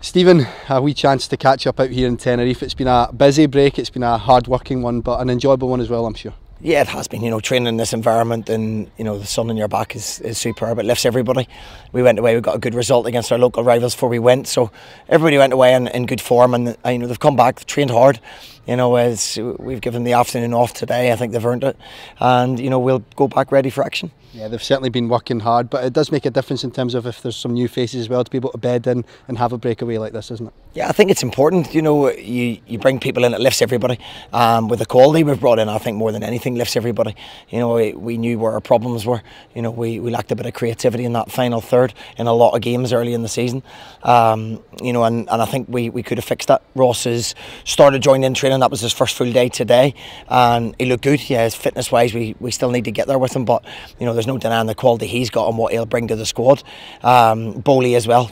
Stephen, a wee chance to catch up out here in Tenerife. It's been a busy break, it's been a hard working one, but an enjoyable one as well, I'm sure. Yeah, it has been. Training in this environment and the sun on your back is superb. It lifts everybody. We went away, we got a good result against our local rivals before we went, so everybody went away in good form, and they've come back, they've trained hard. As we've given the afternoon off today, I think they've earned it, and we'll go back ready for action. Yeah, they've certainly been working hard, but it does make a difference in terms of if there's some new faces as well to be able to bed in and have a breakaway like this, isn't it? Yeah, I think it's important. You bring people in, it lifts everybody. With the quality we've brought in, I think more than anything lifts everybody. We knew where our problems were. We lacked a bit of creativity in that final third in a lot of games early in the season. And I think we could have fixed that. Ross has started joining in training. That was his first full day today, and he looked good. Yeah, fitness wise, we still need to get there with him, but there's no denying the quality he's got and what he'll bring to the squad. Bowley as well,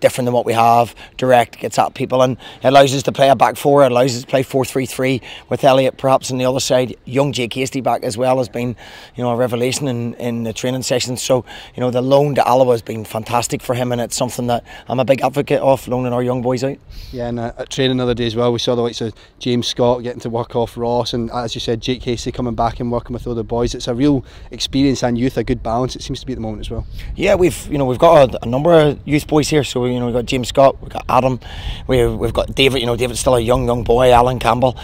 different than what we have, direct, gets at people, and it allows us to play a back four, it allows us to play 4-3-3 with Elliot perhaps on the other side. Young Jake Hasty back as well has been a revelation in the training sessions, so the loan to Alloa has been fantastic for him, and it's something that I'm a big advocate of, loaning our young boys out. Yeah, and at training the other day as well, we saw the likes of James Scott getting to work off Ross, and as you said, Jake Hasty coming back and working with other boys. It's a real experience and youth, a good balance it seems to be at the moment as well. Yeah, we've got a number of youth boys here, so we've got James Scott, we've got Adam, we've got David. David's still a young boy, Alan Campbell.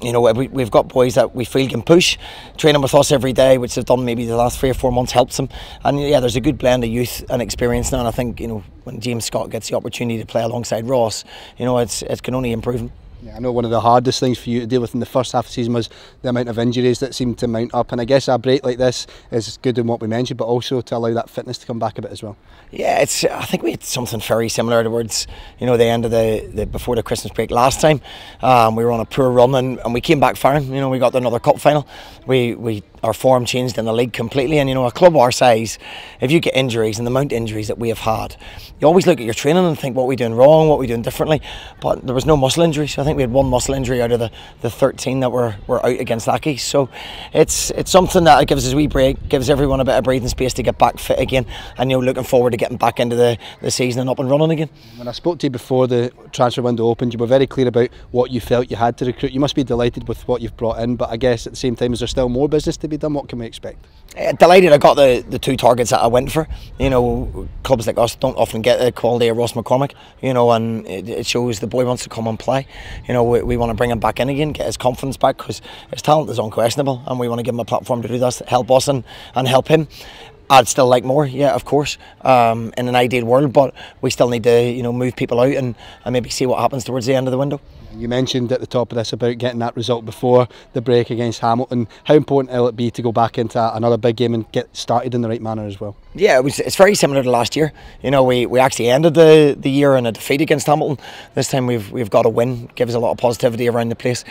We've got boys that we feel can push, training with us every day, which they've done maybe the last 3 or 4 months helps them. And yeah, there's a good blend of youth and experience now, and I think when James Scott gets the opportunity to play alongside Ross, it can only improve him. Yeah, I know one of the hardest things for you to deal with in the first half of the season was the amount of injuries that seemed to mount up, and I guess a break like this is good in what we mentioned, but also to allow that fitness to come back a bit as well. Yeah, I think we had something very similar towards the end of the before the Christmas break last time. We were on a poor run and we came back firing. We got another cup final. Our form changed in the league completely, and a club our size, if you get injuries and the amount of injuries that we have had, you always look at your training and think, what are we doing wrong, what are we doing differently? But there was no muscle injuries. I think we had 1 muscle injury out of the 13 that were out against Aki. So it's something that gives us a wee break, gives everyone a bit of breathing space to get back fit again, and looking forward to getting back into the season and up and running again. When I spoke to you before the transfer window opened, you were very clear about what you felt you had to recruit. You must be delighted with what you've brought in, but I guess at the same time, is there still more business to be done? What can we expect? Delighted I got the 2 targets that I went for. Clubs like us don't often get the quality of Ross McCormick, and it shows the boy wants to come and play. We want to bring him back in again, get his confidence back, because his talent is unquestionable, and we want to give him a platform to do that, help us and help him. I'd still like more, yeah, of course, in an ideal world, but we still need to move people out and maybe see what happens towards the end of the window. You mentioned at the top of this about getting that result before the break against Hamilton. How important will it be to go back into another big game and get started in the right manner as well? Yeah, it's very similar to last year. We actually ended the year in a defeat against Hamilton. This time we've got a win, gives a lot of positivity around the place.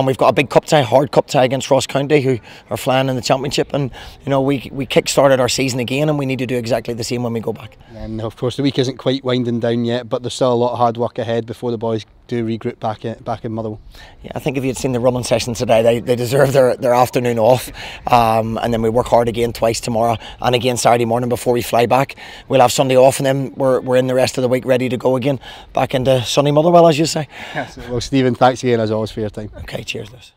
We've got a big cup tie, hard cup tie against Ross County, who are flying in the championship, and we kick-started our season again, and we need to do exactly the same when we go back. And of course the week isn't quite winding down yet, but there's still a lot of hard work ahead before the boys do regroup back in Motherwell. Yeah, I think if you'd seen the running session today, they deserve their afternoon off, and then we work hard again twice tomorrow and again Saturday morning before we fly back. We'll have Sunday off, and then we're in the rest of the week ready to go again back into sunny Motherwell, as you say. Yes. Well, Stephen, thanks again as always for your time. Okay, cheers, Liz.